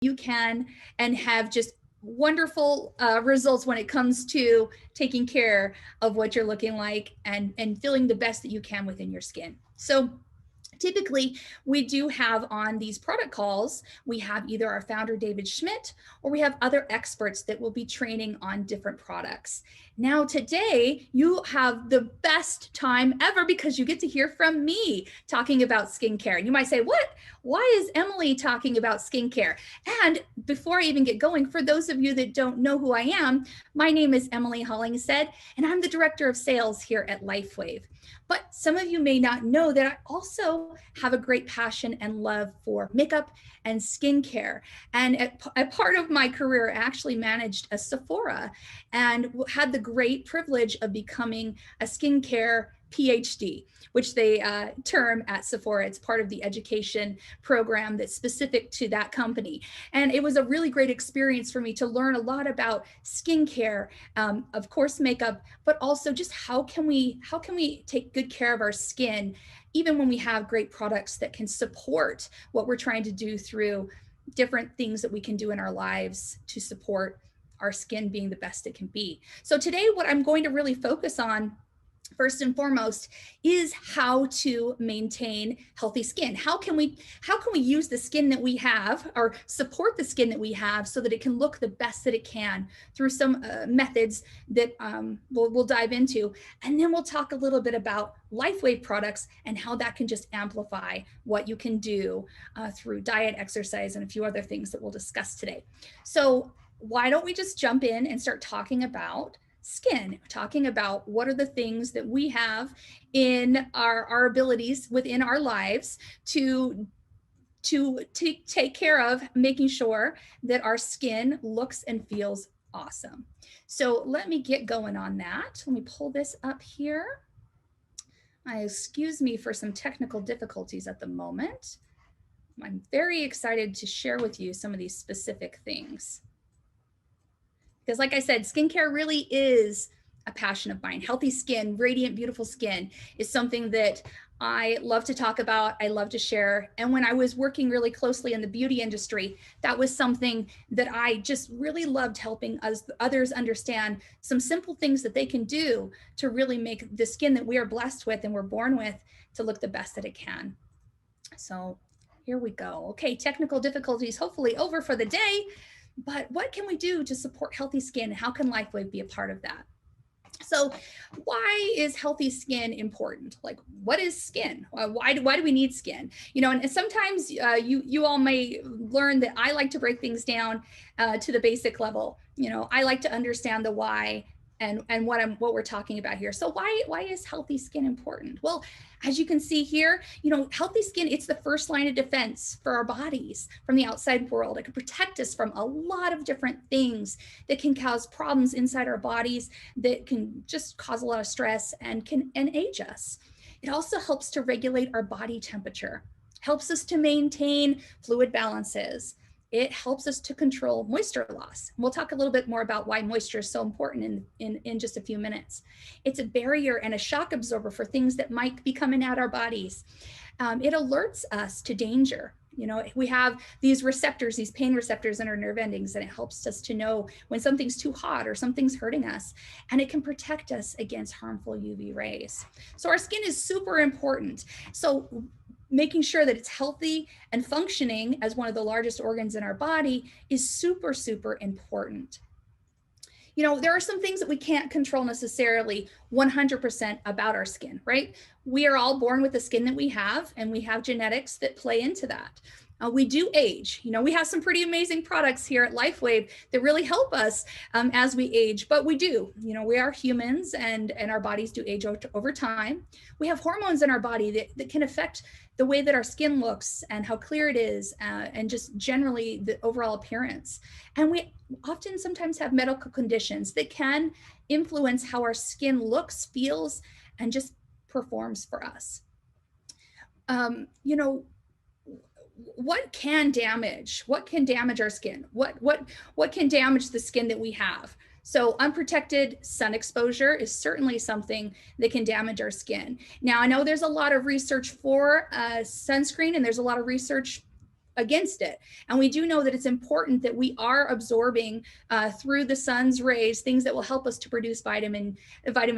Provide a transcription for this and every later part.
you can and have just wonderful results when it comes to taking care of what you're looking like and feeling the best that you can within your skin. So typically, we do have on these product calls, we have either our founder, David Schmidt, or we have other experts that will be training on different products. Now, today, you have the best time ever because you get to hear from me talking about skincare. And you might say, what? Why is Emily talking about skincare? And before I even get going, for those of you that don't know who I am, my name is Emily Hollingshead, and I'm the Director of Sales here at Lifewave. But some of you may not know that I also have a great passion and love for makeup and skincare. And a part of my career, I actually managed a Sephora and had the great privilege of becoming a skincare PhD, which they term at Sephora. It's part of the education program that's specific to that company. And it was a really great experience for me to learn a lot about skincare, of course, makeup, but also just how can we take good care of our skin, even when we have great products that can support what we're trying to do through different things that we can do in our lives to support our skin being the best it can be. So today, what I'm going to really focus on first and foremost is how to maintain healthy skin. How can we use the skin that we have or support the skin that we have so that it can look the best that it can through some methods that we'll dive into. And then we'll talk a little bit about Lifewave products and how that can just amplify what you can do through diet, exercise, and a few other things that we'll discuss today. So why don't we just jump in and start talking about skin, talking about what are the things that we have in our abilities within our lives to take care of, making sure that our skin looks and feels awesome. So let me get going on that. Let me pull this up here. Excuse me for some technical difficulties at the moment. I'm very excited to share with you some of these specific things. Because like I said, skincare really is a passion of mine. Healthy skin, radiant, beautiful skin is something that I love to talk about. I love to share. And when I was working really closely in the beauty industry, that was something that I just really loved, helping others understand some simple things that they can do to really make the skin that we are blessed with and we're born with to look the best that it can. So here we go. Okay, technical difficulties hopefully over for the day. But what can we do to support healthy skin? How can Lifewave be a part of that? So why is healthy skin important? Like, what is skin? Why do we need skin? You know, and sometimes you all may learn that I like to break things down to the basic level. You know, I like to understand the why and what we're talking about here. So why is healthy skin important? Well, as you can see here, you know, healthy skin, it's the first line of defense for our bodies from the outside world. It can protect us from a lot of different things that can cause problems inside our bodies, that can just cause a lot of stress and age us. It also helps to regulate our body temperature, helps us to maintain fluid balances. It helps us to control moisture loss. We'll talk a little bit more about why moisture is so important in just a few minutes. It's a barrier and a shock absorber for things that might be coming at our bodies. It alerts us to danger. You know, we have these receptors, these pain receptors in our nerve endings, and it helps us to know when something's too hot or something's hurting us, and it can protect us against harmful UV rays. So our skin is super important. So making sure that it's healthy and functioning as one of the largest organs in our body is super, super important. You know, there are some things that we can't control necessarily 100% about our skin, right? We are all born with the skin that we have, and we have genetics that play into that. We do age. You know, we have some pretty amazing products here at Lifewave that really help us as we age, but we do. You know, we are humans, and our bodies do age over time. We have hormones in our body that can affect the way that our skin looks and how clear it is, and just generally the overall appearance. And we often sometimes have medical conditions that can influence how our skin looks, feels, and just performs for us. You know, what can damage our skin? What can damage the skin that we have? So unprotected sun exposure is certainly something that can damage our skin. Now, I know there's a lot of research for sunscreen, and there's a lot of research against it. And we do know that it's important that we are absorbing through the sun's rays things that will help us to produce vitamin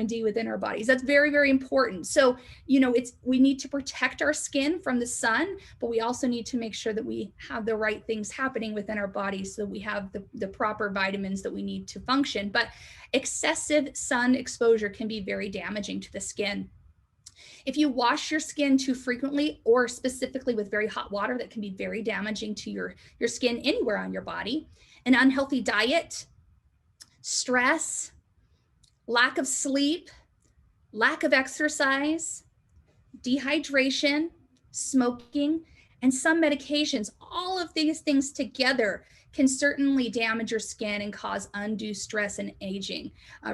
D within our bodies. That's very, very important. So, we need to protect our skin from the sun, but we also need to make sure that we have the right things happening within our bodies so we have the proper vitamins that we need to function. But excessive sun exposure can be very damaging to the skin. If you wash your skin too frequently, or specifically with very hot water, that can be very damaging to your skin anywhere on your body. An unhealthy diet, stress, lack of sleep, lack of exercise, dehydration, smoking, and some medications, all of these things together can certainly damage your skin and cause undue stress and aging,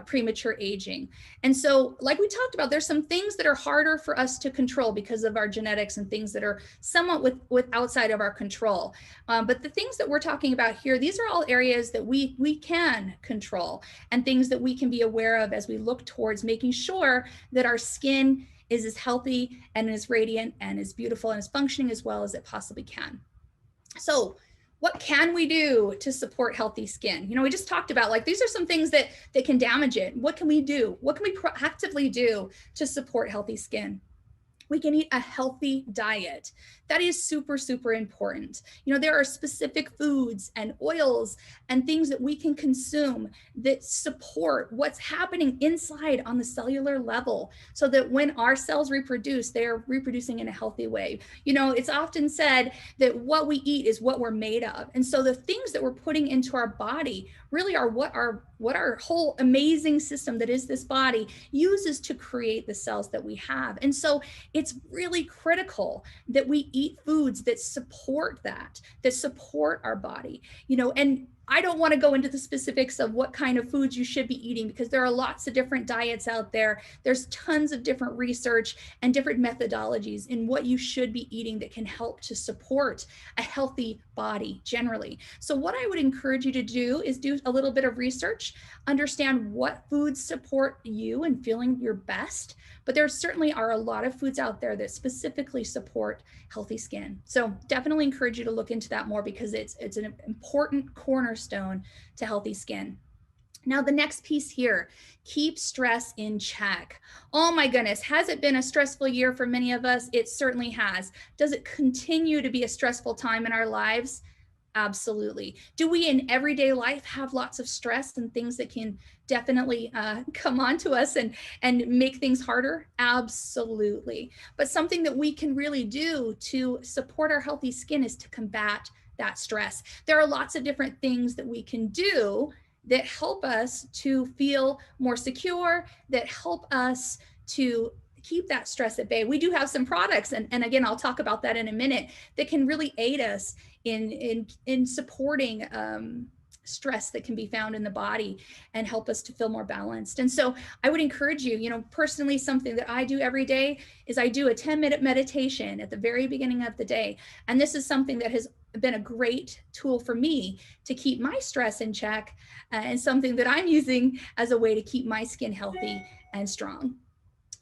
premature aging. And so, like we talked about, there's some things that are harder for us to control because of our genetics and things that are somewhat with outside of our control. But the things that we're talking about here, these are all areas that we can control and things that we can be aware of as we look towards making sure that our skin is as healthy and as radiant and as beautiful and as functioning as well as it possibly can. So, what can we do to support healthy skin? We just talked about, like, these are some things that can damage it. What can we do? What can we proactively do to support healthy skin? We can eat a healthy diet. That is super, super important. There are specific foods and oils and things that we can consume that support what's happening inside on the cellular level so that when our cells reproduce, they're reproducing in a healthy way. It's often said that what we eat is what we're made of. And so the things that we're putting into our body really are what our whole amazing system that is this body uses to create the cells that we have. And so it's really critical that we eat foods that support that support our body, and I don't want to go into the specifics of what kind of foods you should be eating because there are lots of different diets out there. There's tons of different research and different methodologies in what you should be eating that can help to support a healthy body generally. So what I would encourage you to do is do a little bit of research, understand what foods support you and feeling your best. But there certainly are a lot of foods out there that specifically support healthy skin. So definitely encourage you to look into that more because it's an important cornerstone to healthy skin. Now, the next piece here, keep stress in check. Oh my goodness, has it been a stressful year for many of us? It certainly has. Does it continue to be a stressful time in our lives? Absolutely. Do we in everyday life have lots of stress and things that can definitely come onto us and make things harder? Absolutely. But something that we can really do to support our healthy skin is to combat that stress. There are lots of different things that we can do that help us to feel more secure, that help us to keep that stress at bay. We do have some products, and again, I'll talk about that in a minute, that can really aid us in supporting stress that can be found in the body and help us to feel more balanced. And so I would encourage you, personally, something that I do every day is I do a 10-minute meditation at the very beginning of the day. And this is something that has been a great tool for me to keep my stress in check and something that I'm using as a way to keep my skin healthy and strong.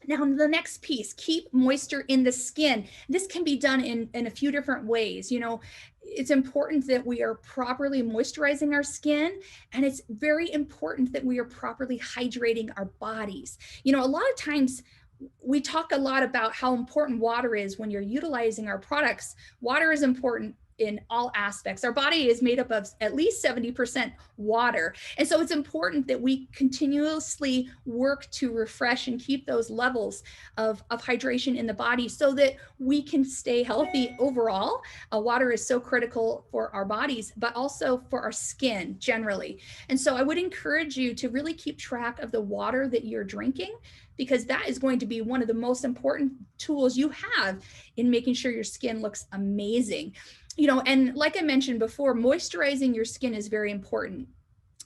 Now, the next piece, keep moisture in the skin. This can be done in a few different ways. It's important that we are properly moisturizing our skin, and it's very important that we are properly hydrating our bodies. A lot of times we talk a lot about how important water is when you're utilizing our products. Water is important in all aspects. Our body is made up of at least 70% water. And so it's important that we continuously work to refresh and keep those levels of hydration in the body so that we can stay healthy overall. Water is so critical for our bodies, but also for our skin generally. And so I would encourage you to really keep track of the water that you're drinking, because that is going to be one of the most important tools you have in making sure your skin looks amazing. And like I mentioned before, moisturizing your skin is very important.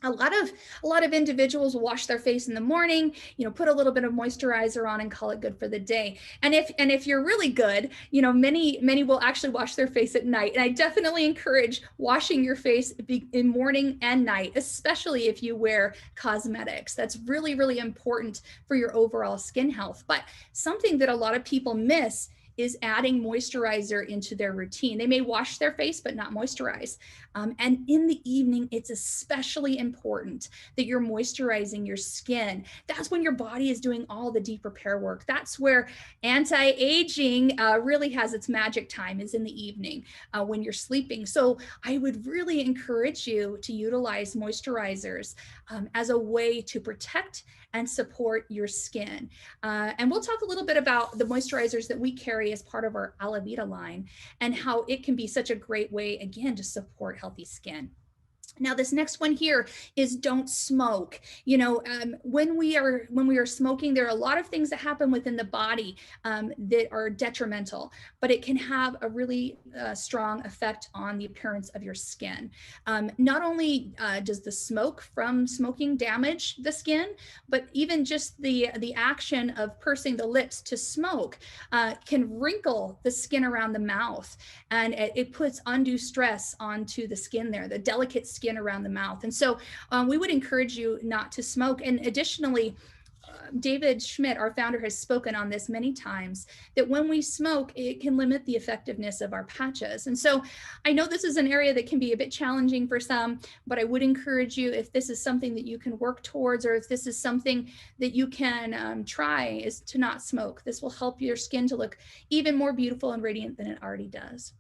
A lot of individuals will wash their face in the morning, put a little bit of moisturizer on and call it good for the day. And if you're really good, many will actually wash their face at night. And I definitely encourage washing your face in morning and night, especially if you wear cosmetics. That's really, really important for your overall skin health. But something that a lot of people miss is adding moisturizer into their routine. They may wash their face, but not moisturize. And in the evening, it's especially important that you're moisturizing your skin. That's when your body is doing all the deep repair work. That's where anti-aging really has its magic time, is in the evening when you're sleeping. So I would really encourage you to utilize moisturizers as a way to protect and support your skin. And we'll talk a little bit about the moisturizers that we carry as part of our Alavida line and how it can be such a great way, again, to support healthy skin. Now, this next one here is don't smoke. You know, when we are smoking, there are a lot of things that happen within the body that are detrimental, but it can have a really strong effect on the appearance of your skin. Not only does the smoke from smoking damage the skin, but even just the action of pursing the lips to smoke can wrinkle the skin around the mouth, and it puts undue stress onto the skin there, the delicate skin around the mouth. And so we would encourage you not to smoke. And additionally, David Schmidt, our founder, has spoken on this many times, that when we smoke, it can limit the effectiveness of our patches. And so I know this is an area that can be a bit challenging for some, but I would encourage you, if this is something that you can work towards, or if this is something that you can try, is to not smoke. This will help your skin to look even more beautiful and radiant than it already does.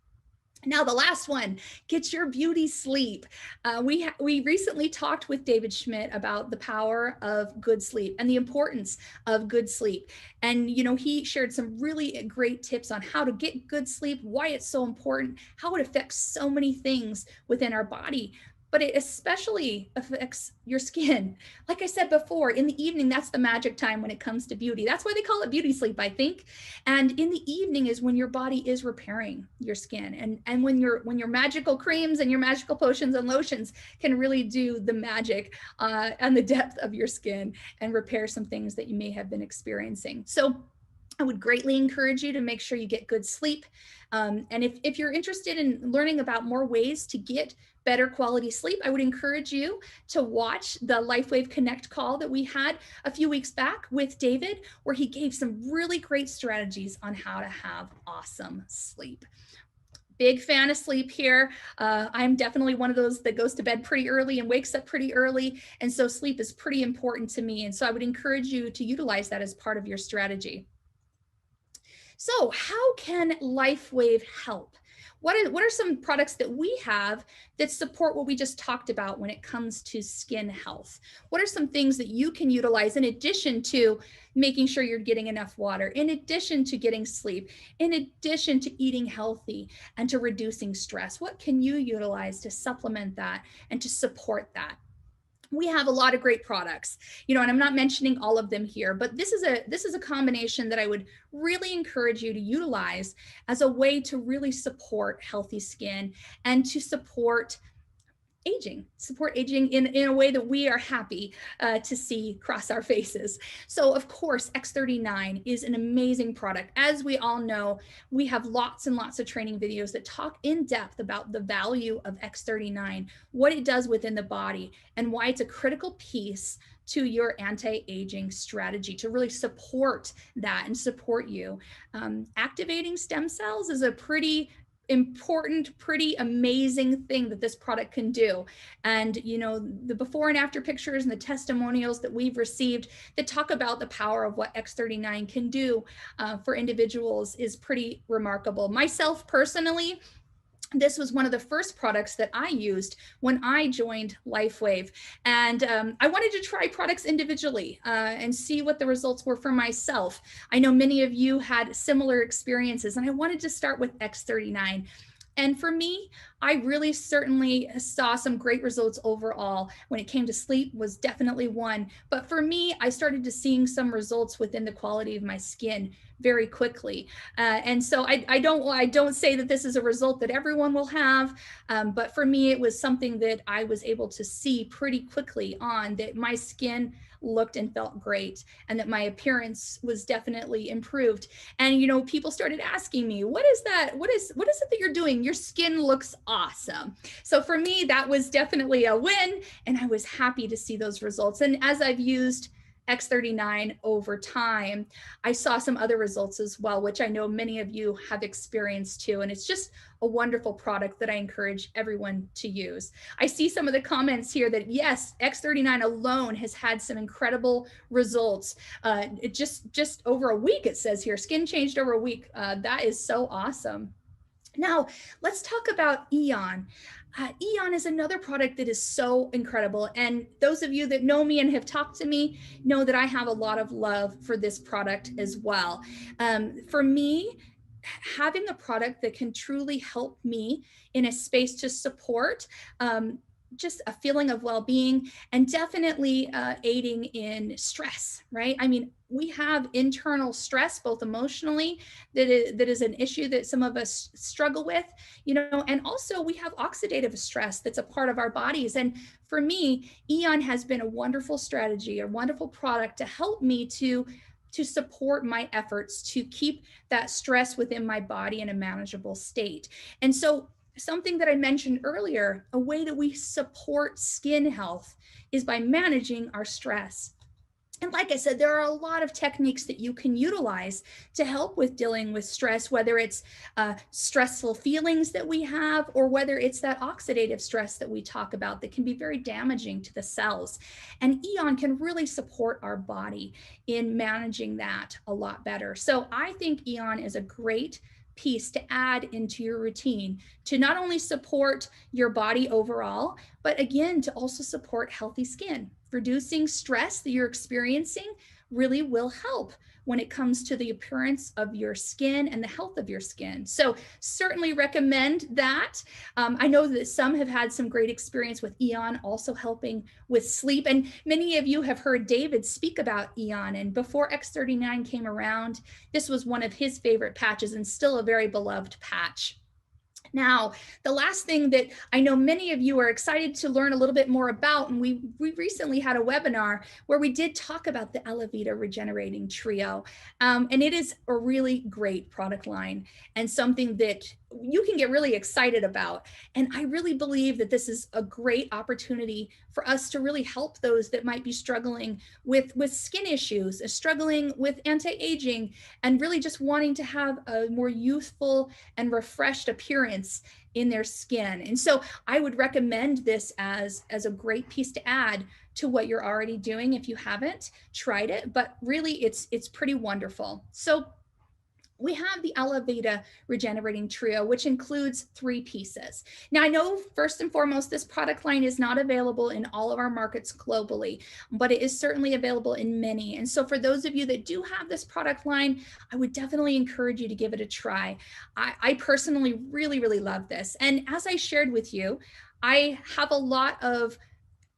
Now, the last one, get your beauty sleep. We recently talked with David Schmidt about the power of good sleep and the importance of good sleep. And, you know, he shared some really great tips on how to get good sleep, why it's so important, how it affects so many things within our body. But it especially affects your skin. Like I said before, in the evening, that's the magic time when it comes to beauty. That's why they call it beauty sleep, I think. And in the evening is when your body is repairing your skin. And when your magical creams and your magical potions and lotions can really do the magic and the depth of your skin and repair some things that you may have been experiencing. So I would greatly encourage you to make sure you get good sleep. And if you're interested in learning about more ways to get better quality sleep, I would encourage you to watch the Lifewave Connect call that we had a few weeks back with David, where he gave some really great strategies on how to have awesome sleep. Big fan of sleep here. I'm definitely one of those that goes to bed pretty early and wakes up pretty early. And so sleep is pretty important to me. And so I would encourage you to utilize that as part of your strategy. So how can Lifewave help? What are some products that we have that support what we just talked about when it comes to skin health? What are some things that you can utilize in addition to making sure you're getting enough water, in addition to getting sleep, in addition to eating healthy and to reducing stress? What can you utilize to supplement that and to support that? We have a lot of great products, you know, and I'm not mentioning all of them here, but this is a combination that I would really encourage you to utilize as a way to really support healthy skin and to support aging in a way that we are happy to see cross our faces. So of course, X39 is an amazing product. As we all know, we have lots and lots of training videos that talk in depth about the value of X39, what it does within the body, and why it's a critical piece to your anti-aging strategy to really support that and support you. Activating stem cells is a pretty important, pretty amazing thing that this product can do. And, you know, the before and after pictures and the testimonials that we've received that talk about the power of what X39 can do for individuals is pretty remarkable. Myself personally, this was one of the first products that I used when I joined Lifewave. And I wanted to try products individually and see what the results were for myself. I know many of you had similar experiences, and I wanted to start with X39. And for me, I really certainly saw some great results overall. When it came to sleep was definitely one. But for me, I started to seeing some results within the quality of my skin very quickly. And so I don't say that this is a result that everyone will have, but for me, it was something that I was able to see pretty quickly on, that my skin looked and felt great, and that my appearance was definitely improved. And, you know, people started asking me, what is that? What is it that you're doing? Your skin looks awesome. So for me, that was definitely a win, and I was happy to see those results. And as I've used X39 over time, I saw some other results as well, which I know many of you have experienced too. And it's just a wonderful product that I encourage everyone to use. I see some of the comments here that yes, X39 alone has had some incredible results. It just over a week, it says here, skin changed over a week. That is so awesome. Now, let's talk about Eon. Eon is another product that is so incredible. And those of you that know me and have talked to me know that I have a lot of love for this product as well. For me, having a product that can truly help me in a space to support just a feeling of well-being and definitely aiding in stress, right? I mean, we have internal stress, both emotionally, that is an issue that some of us struggle with, you know, and also we have oxidative stress that's a part of our bodies. And for me, Eon has been a wonderful strategy, a wonderful product to help me to support my efforts to keep that stress within my body in a manageable state. And so something that I mentioned earlier, a way that we support skin health is by managing our stress. And like I said, there are a lot of techniques that you can utilize to help with dealing with stress, whether it's stressful feelings that we have, or whether it's that oxidative stress that we talk about that can be very damaging to the cells. And Eon can really support our body in managing that a lot better. So I think Eon is a great piece to add into your routine to not only support your body overall, but again, to also support healthy skin. Reducing stress that you're experiencing really will help when it comes to the appearance of your skin and the health of your skin. So certainly recommend that. I know that some have had some great experience with Eon also helping with sleep. And many of you have heard David speak about Eon. And before X39 came around, this was one of his favorite patches and still a very beloved patch. Now, the last thing that I know many of you are excited to learn a little bit more about, and we recently had a webinar where we did talk about the Alavida Regenerating Trio, and it is a really great product line and something that you can get really excited about. And I really believe that this is a great opportunity for us to really help those that might be struggling with skin issues, struggling with anti-aging, and really just wanting to have a more youthful and refreshed appearance in their skin. And so I would recommend this as a great piece to add to what you're already doing if you haven't tried it, but really it's pretty wonderful. So we have the Alavida Regenerating Trio, which includes 3 pieces. Now, I know first and foremost, this product line is not available in all of our markets globally, but it is certainly available in many. And so for those of you that do have this product line, I would definitely encourage you to give it a try. I personally really, really love this. And as I shared with you, I have a lot of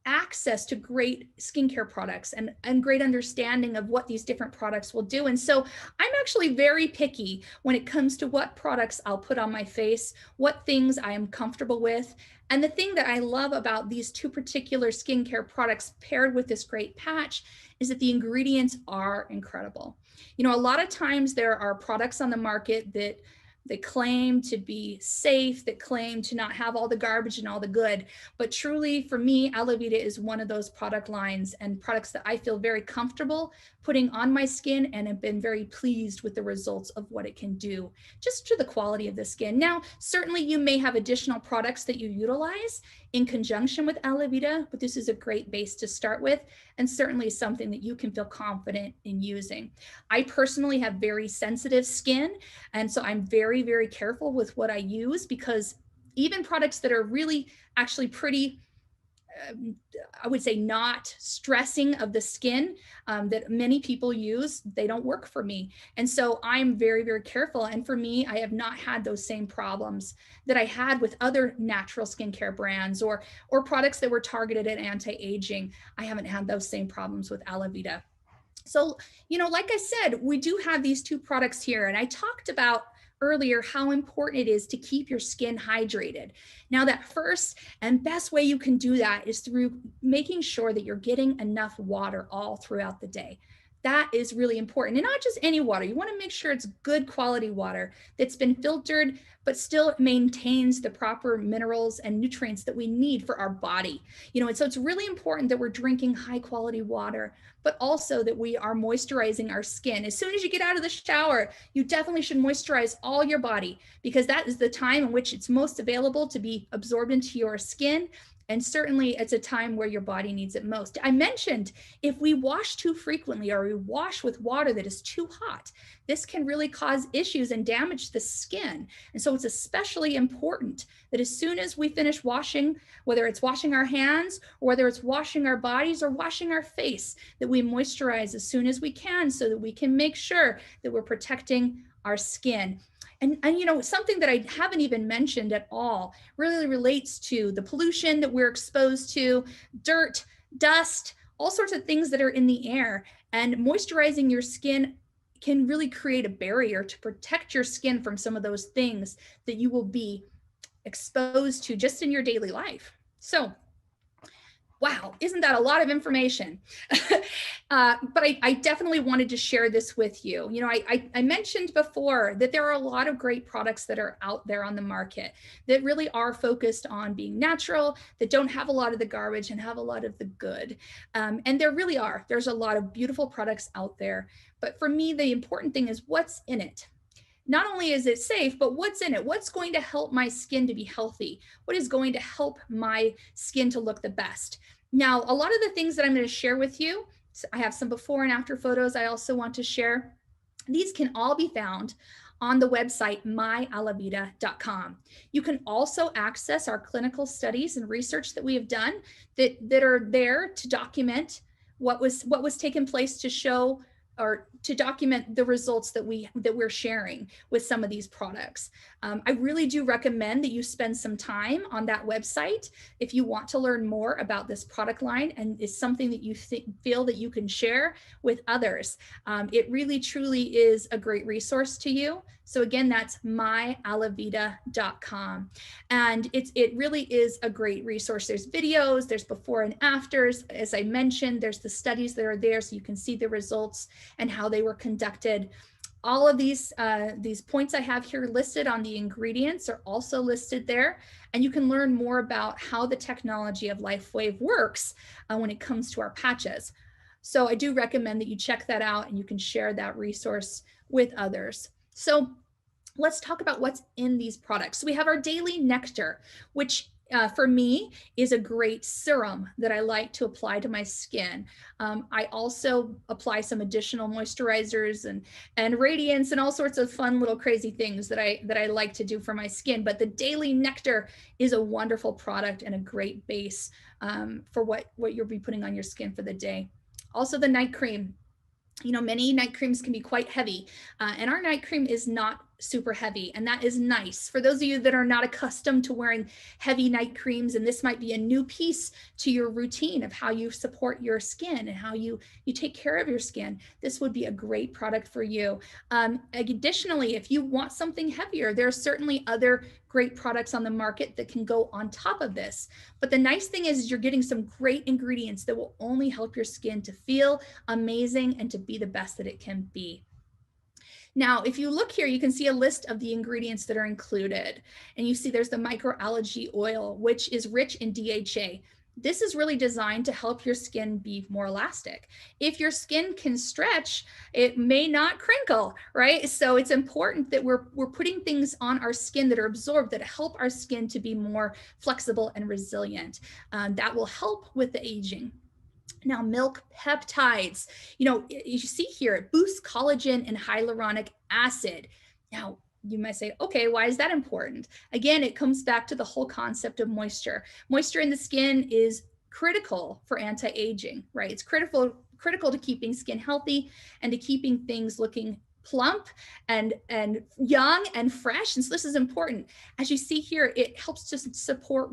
access to great skincare products and great understanding of what these different products will do. And so I'm actually very picky when it comes to what products I'll put on my face, what things I am comfortable with. And the thing that I love about these 2 particular skincare products paired with this great patch is that the ingredients are incredible. You know, a lot of times there are products on the market that they claim to be safe, that claim to not have all the garbage and all the good. But truly, for me, Alavida is one of those product lines and products that I feel very comfortable putting on my skin and have been very pleased with the results of what it can do just to the quality of the skin. Now, certainly you may have additional products that you utilize in conjunction with Alavida, but this is a great base to start with and certainly something that you can feel confident in using. I personally have very sensitive skin, and so I'm very, very careful with what I use because even products that are really actually pretty I would say not stressing of the skin that many people use, they don't work for me. And so I'm very, very careful. And for me, I have not had those same problems that I had with other natural skincare brands or products that were targeted at anti-aging. I haven't had those same problems with Alavida. So, you know, like I said, we do have these 2 products here, and I talked about earlier how important it is to keep your skin hydrated. Now, that first and best way you can do that is through making sure that you're getting enough water all throughout the day. That is really important. And not just any water. You want to make sure it's good quality water that's been filtered, but still maintains the proper minerals and nutrients that we need for our body. And so it's really important that we're drinking high quality water, but also that we are moisturizing our skin. As soon as you get out of the shower, you definitely should moisturize all your body, because that is the time in which it's most available to be absorbed into your skin. And certainly it's a time where your body needs it most. I mentioned if we wash too frequently, or we wash with water that is too hot, this can really cause issues and damage the skin. And so it's especially important that as soon as we finish washing, whether it's washing our hands or whether it's washing our bodies or washing our face, that we moisturize as soon as we can, so that we can make sure that we're protecting our skin. And something that I haven't even mentioned at all really relates to the pollution that we're exposed to, dirt, dust, all sorts of things that are in the air. And moisturizing your skin can really create a barrier to protect your skin from some of those things that you will be exposed to just in your daily life. So, wow, isn't that a lot of information? But I definitely wanted to share this with you. I mentioned before that there are a lot of great products that are out there on the market that really are focused on being natural, that don't have a lot of the garbage and have a lot of the good. And there really are. There's a lot of beautiful products out there. But for me, the important thing is what's in it. Not only is it safe, but what's in it? What's going to help my skin to be healthy? What is going to help my skin to look the best? Now, a lot of the things that I'm going to share with you, so I have some before and after photos I also want to share. These can all be found on the website myalavida.com. You can also access our clinical studies and research that we have done that are there to document what was taking place, to show or to document the results that we're sharing with some of these products. I really do recommend that you spend some time on that website if you want to learn more about this product line and is something that you feel that you can share with others. It really truly is a great resource to you. So again, that's myalavida.com. And it really is a great resource. There's videos, there's before and afters. As I mentioned, there's the studies that are there so you can see the results and how they were conducted. All of these points I have here listed on the ingredients are also listed there. And you can learn more about how the technology of Lifewave works when it comes to our patches. So I do recommend that you check that out and you can share that resource with others. So let's talk about what's in these products. So we have our daily nectar, which for me is a great serum that I like to apply to my skin. I also apply some additional moisturizers and radiance and all sorts of fun little crazy things that I like to do for my skin. But the daily nectar is a wonderful product and a great base for what you'll be putting on your skin for the day. Also the night cream. Many night creams can be quite heavy, and our night cream is not super heavy, and that is nice. For those of you that are not accustomed to wearing heavy night creams, and this might be a new piece to your routine of how you support your skin and how you take care of your skin, this would be a great product for you. Additionally, if you want something heavier, there are certainly other great products on the market that can go on top of this. But the nice thing is you're getting some great ingredients that will only help your skin to feel amazing and to be the best that it can be. Now, if you look here, you can see a list of the ingredients that are included. And you see there's the microalgae oil, which is rich in DHA. This is really designed to help your skin be more elastic. If your skin can stretch, it may not crinkle, right? So it's important that we're putting things on our skin that are absorbed that help our skin to be more flexible and resilient. That will help with the aging. Now, milk peptides, you see here, it boosts collagen and hyaluronic acid. Now, you might say, okay, why is that important? Again, it comes back to the whole concept of moisture. Moisture in the skin is critical for anti-aging, right? It's critical to keeping skin healthy and to keeping things looking plump and young and fresh. And so this is important. As you see here, it helps to support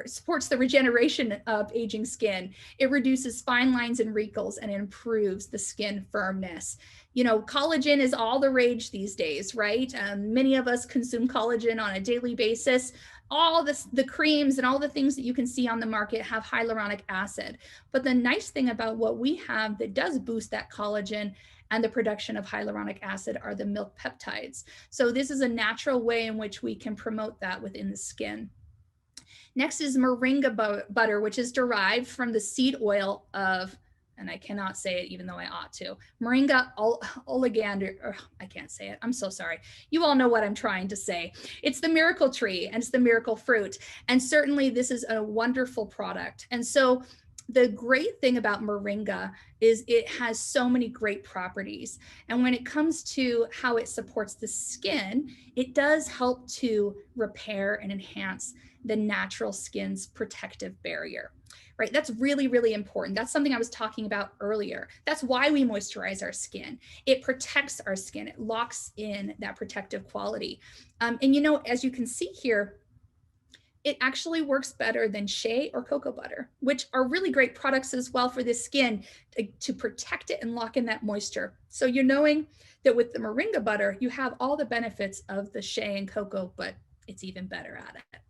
supports the regeneration of aging skin. It reduces fine lines and wrinkles and improves the skin firmness. Collagen is all the rage these days, right? Many of us consume collagen on a daily basis. all the creams and all the things that you can see on the market have hyaluronic acid. But the nice thing about what we have that does boost that collagen and the production of hyaluronic acid are the milk peptides. So this is a natural way in which we can promote that within the skin. Next is moringa butter, which is derived from the seed oil of, and I cannot say it even though I ought to, Moringa oleander, I can't say it, I'm so sorry. You all know what I'm trying to say. It's the miracle tree and it's the miracle fruit. And certainly this is a wonderful product. And so the great thing about moringa is it has so many great properties. And when it comes to how it supports the skin, it does help to repair and enhance the natural skin's protective barrier, right? That's really, really important. That's something I was talking about earlier. That's why we moisturize our skin. It protects our skin. It locks in that protective quality. And you know, as you can see here, it actually works better than shea or cocoa butter, which are really great products as well for the skin to protect it and lock in that moisture. So you're knowing that with the moringa butter, you have all the benefits of the shea and cocoa, but it's even better at it.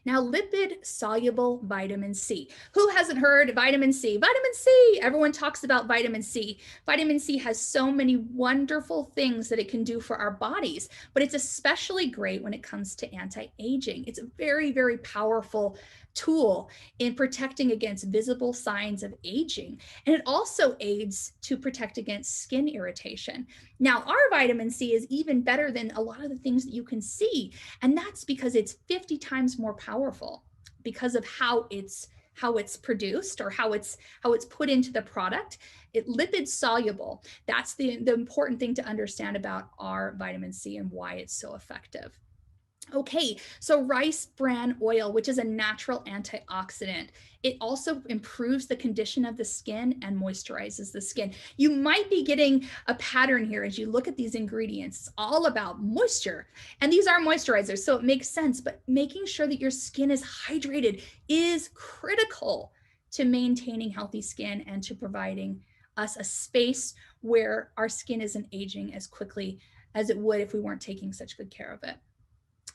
Now, lipid soluble vitamin C. Who hasn't heard vitamin C? Vitamin C, everyone talks about vitamin C. Vitamin C has so many wonderful things that it can do for our bodies, but it's especially great when it comes to anti-aging. It's a very, very powerful tool in protecting against visible signs of aging. And it also aids to protect against skin irritation. Now, our vitamin C is even better than a lot of the things that you can see. And that's because it's 50 times more powerful because of how it's produced or how it's put into the product. It lipid soluble. That's the important thing to understand about our vitamin C and why it's so effective. Okay, so rice bran oil, which is a natural antioxidant. It also improves the condition of the skin and moisturizes the skin. You might be getting a pattern here as you look at these ingredients. It's all about moisture, and these are moisturizers, so it makes sense, but making sure that your skin is hydrated is critical to maintaining healthy skin and to providing us a space where our skin isn't aging as quickly as it would if we weren't taking such good care of it.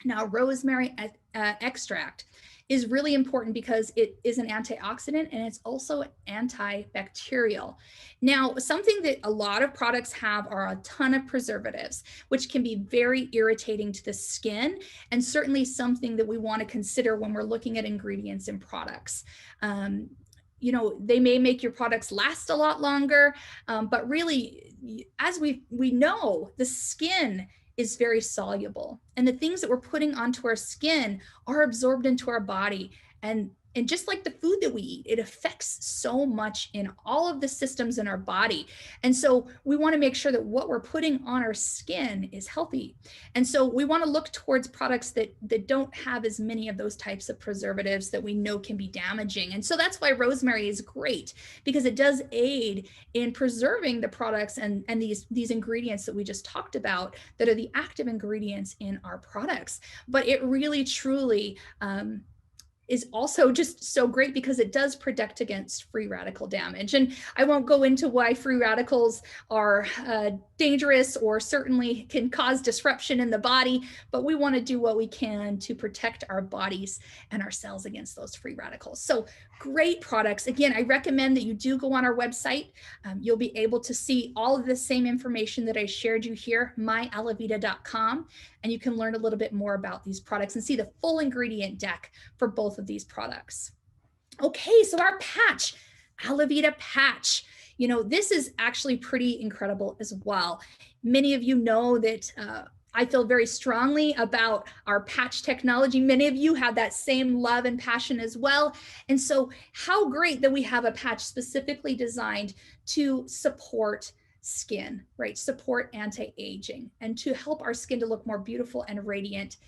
Now, rosemary extract is really important because it is an antioxidant and it's also antibacterial. Now, something that a lot of products have are a ton of preservatives, which can be very irritating to the skin, and certainly something that we want to consider when we're looking at ingredients in products. You know, they may make your products last a lot longer, but really, as we know, the skin is very soluble, and the things that we're putting onto our skin are absorbed into our body, and just like the food that we eat, it affects so much in all of the systems in our body. And so we want to make sure that what we're putting on our skin is healthy. And so we want to look towards products that don't have as many of those types of preservatives that we know can be damaging. And so that's why rosemary is great, because it does aid in preserving the products and these ingredients that we just talked about that are the active ingredients in our products. But it really, truly, is also just so great because it does protect against free radical damage. And I won't go into why free radicals are dangerous or certainly can cause disruption in the body, but we want to do what we can to protect our bodies and our cells against those free radicals. So great products. Again, I recommend that you do go on our website. You'll be able to see all of the same information that I shared you here, myalavida.com, and you can learn a little bit more about these products and see the full ingredient deck for both of these products. Okay, so our patch, Alavida patch. You know, this is actually pretty incredible as well. Many of you know that I feel very strongly about our patch technology. Many of you have that same love and passion as well. And so how great that we have a patch specifically designed to support skin, right? Support anti-aging and to help our skin to look more beautiful and radiant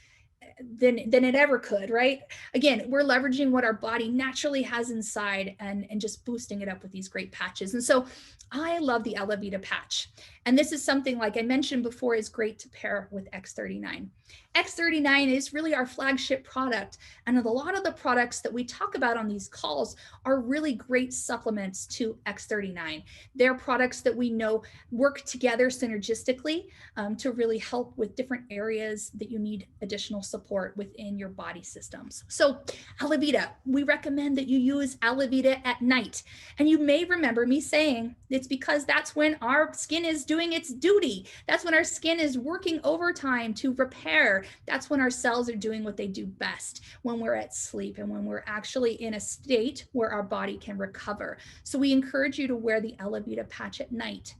than it ever could, right? Again, we're leveraging what our body naturally has inside and just boosting it up with these great patches. And so I love the Alavida patch. And this is something, like I mentioned before, is great to pair with X39. X39 is really our flagship product. And a lot of the products that we talk about on these calls are really great supplements to X39. They're products that we know work together synergistically to really help with different areas that you need additional support within your body systems. So Alavida, we recommend that you use Alavida at night. And you may remember me saying it's because that's when our skin is doing its duty. That's when our skin is working overtime to repair. That's when our cells are doing what they do best, when we're at sleep and when we're actually in a state where our body can recover. So we encourage you to wear the Alavida patch at night.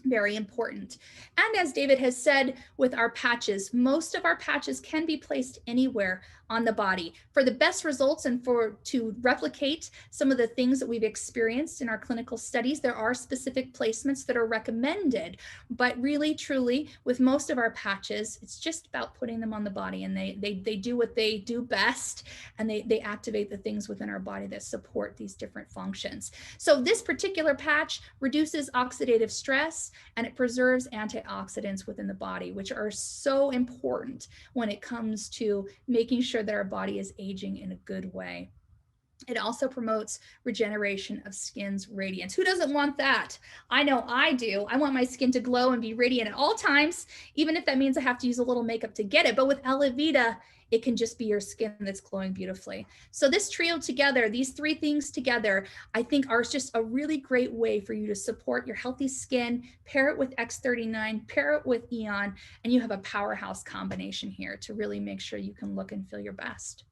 Very important. And as David has said with our patches, most of our patches can be placed anywhere on the body. For the best results and to replicate some of the things that we've experienced in our clinical studies, there are specific placements that are recommended. But really, truly, with most of our patches, it's just about putting them on the body, and they do what they do best, and they activate the things within our body that support these different functions. So this particular patch reduces oxidative stress, and it preserves antioxidants within the body, which are so important when it comes to making sure that our body is aging in a good way. It also promotes regeneration of skin's radiance. Who doesn't want that? I know I do. I want my skin to glow and be radiant at all times, even if that means I have to use a little makeup to get it. But with Alavida, it can just be your skin that's glowing beautifully. So this trio together, these three things together, I think are just a really great way for you to support your healthy skin, pair it with X39, pair it with Eon, and you have a powerhouse combination here to really make sure you can look and feel your best.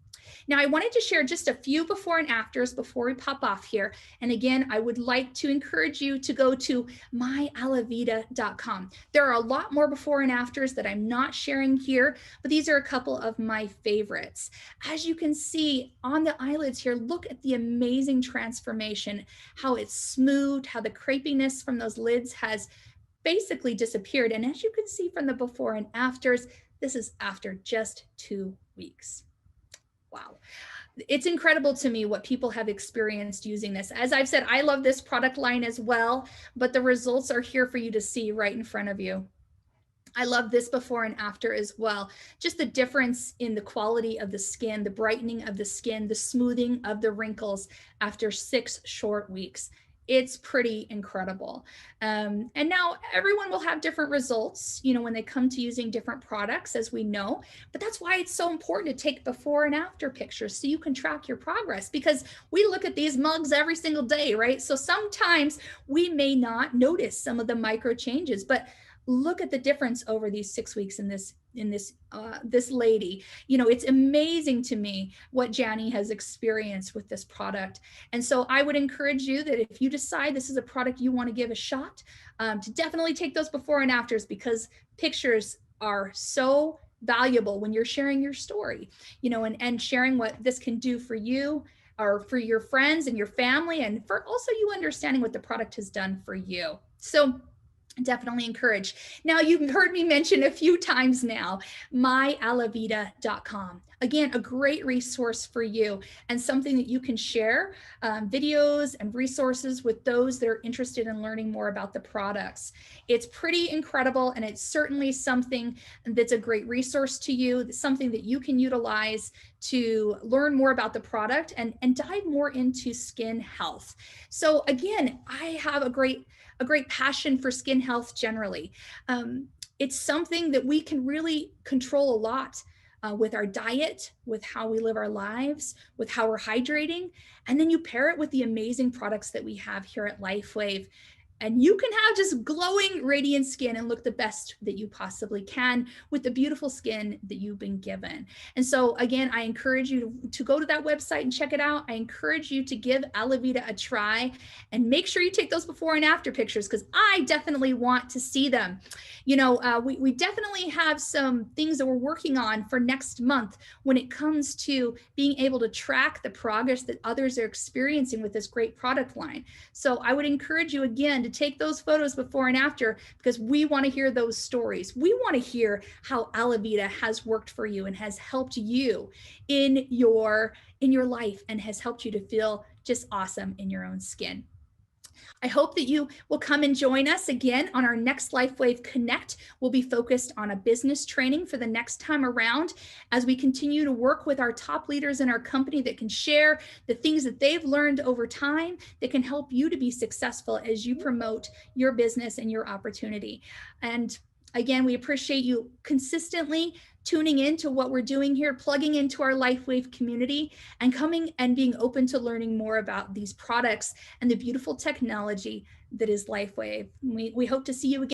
Now, I wanted to share just a few before and afters before we pop off here. And again, I would like to encourage you to go to myalavida.com. There are a lot more before and afters that I'm not sharing here, but these are a couple of my favorites. As you can see on the eyelids here, look at the amazing transformation, how it's smoothed, how the crepiness from those lids has basically disappeared. And as you can see from the before and afters, this is after just 2 weeks. Wow. It's incredible to me what people have experienced using this. As I've said, I love this product line as well, but the results are here for you to see right in front of you. I love this before and after as well. Just the difference in the quality of the skin, the brightening of the skin, the smoothing of the wrinkles after 6 short weeks. It's pretty incredible. And now everyone will have different results, when they come to using different products, as we know, but that's why it's so important to take before and after pictures so you can track your progress, because we look at these mugs every single day, right? So sometimes we may not notice some of the micro changes, but look at the difference over these 6 weeks in this lady. It's amazing to me what Jani has experienced with this product. And so I would encourage you that if you decide this is a product you want to give a shot, to definitely take those before and afters, because pictures are so valuable when you're sharing your story, and sharing what this can do for you or for your friends and your family, and for also you understanding what the product has done for you. So definitely encourage. Now, you've heard me mention a few times now, myalavida.com. Again, a great resource for you and something that you can share videos and resources with those that are interested in learning more about the products. It's pretty incredible, and it's certainly something that's a great resource to you, something that you can utilize to learn more about the product and dive more into skin health. So again, I have a great passion for skin health generally. It's something that we can really control a lot with our diet, with how we live our lives, with how we're hydrating. And then you pair it with the amazing products that we have here at Lifewave. And you can have just glowing, radiant skin and look the best that you possibly can with the beautiful skin that you've been given. And so again, I encourage you to go to that website and check it out. I encourage you to give Alavida a try and make sure you take those before and after pictures, because I definitely want to see them. We definitely have some things that we're working on for next month when it comes to being able to track the progress that others are experiencing with this great product line. So I would encourage you again to take those photos before and after, because we want to hear those stories. We want to hear how Alavida has worked for you and has helped you in your life and has helped you to feel just awesome in your own skin. I hope that you will come and join us again on our next LifeWave Connect. We'll be focused on a business training for the next time around as we continue to work with our top leaders in our company that can share the things that they've learned over time that can help you to be successful as you promote your business and your opportunity. And again, we appreciate you consistently tuning in to what we're doing here, plugging into our LifeWave community, and coming and being open to learning more about these products and the beautiful technology that is LifeWave. We hope to see you again.